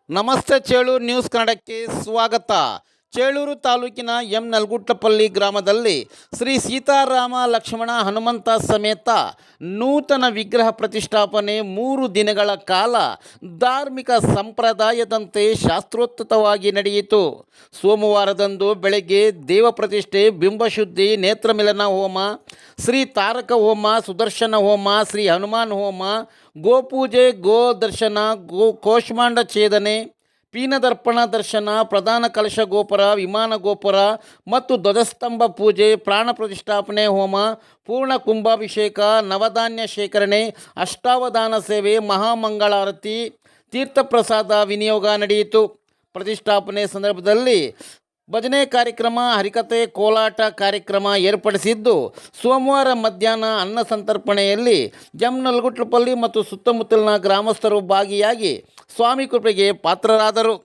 ನಮಸ್ತೆ ಚೇಳೂರು ನ್ಯೂಸ್ ಕನ್ನಡಕ್ಕೆ ಸ್ವಾಗತ. ಚೇಳೂರು ತಾಲೂಕಿನ ನಲ್ಗುಟ್ಲಪಲ್ಲಿ ಗ್ರಾಮದಲ್ಲಿ ಶ್ರೀ ಸೀತಾರಾಮ ಲಕ್ಷ್ಮಣ ಹನುಮಂತ ಸಮೇತ ನೂತನ ವಿಗ್ರಹ ಪ್ರತಿಷ್ಠಾಪನೆ 3 ದಿನಗಳ ಕಾಲ ಧಾರ್ಮಿಕ ಸಂಪ್ರದಾಯದಂತೆ ಶಾಸ್ತ್ರೋಕ್ತವಾಗಿ ನಡೆಯಿತು. ಸೋಮವಾರದಂದು ಬೆಳಗ್ಗೆ ದೇವ ಪ್ರತಿಷ್ಠೆ, ಬಿಂಬಶುದ್ಧಿ, ನೇತ್ರಮಿಲನ ಹೋಮ, ಶ್ರೀ ತಾರಕ ಹೋಮ, ಸುದರ್ಶನ ಹೋಮ, ಶ್ರೀ ಹನುಮಾನ್ ಹೋಮ, ಗೋಪೂಜೆ, ಗೋ ದರ್ಶನ, ಕೋಷ್ಮಾಂಡ ಛೇದನೆ, ಪೀನದರ್ಪಣ ದರ್ಶನ, ಪ್ರಧಾನ ಕಲಶ ಗೋಪುರ, ವಿಮಾನ ಗೋಪುರ ಮತ್ತು ಧ್ವಜಸ್ತಂಭ ಪೂಜೆ, ಪ್ರಾಣ ಪ್ರತಿಷ್ಠಾಪನೆ ಹೋಮ, ಪೂರ್ಣ ಕುಂಭಾಭಿಷೇಕ, ನವಧಾನ್ಯ ಶೇಖರಣೆ, ಅಷ್ಟಾವಧಾನ ಸೇವೆ, ಮಹಾಮಂಗಳಾರತಿ, ತೀರ್ಥಪ್ರಸಾದ ವಿನಿಯೋಗ ನಡೆಯಿತು. ಪ್ರತಿಷ್ಠಾಪನೆ ಸಂದರ್ಭದಲ್ಲಿ ಭಜನೆ ಕಾರ್ಯಕ್ರಮ, ಹರಿಕತೆ, ಕೋಲಾಟ ಕಾರ್ಯಕ್ರಮ ಏರ್ಪಡಿಸಿದ್ದು, ಸೋಮವಾರ ಮಧ್ಯಾಹ್ನ ಅನ್ನ ಸಂತರ್ಪಣೆಯಲ್ಲಿ ನಲ್ಗುಟ್ಲಪಲ್ಲಿ ಮತ್ತು ಸುತ್ತಮುತ್ತಲಿನ ಗ್ರಾಮಸ್ಥರು ಭಾಗಿಯಾಗಿ ಸ್ವಾಮಿ ಕೃಪೆಗೆ ಪಾತ್ರರಾದರು.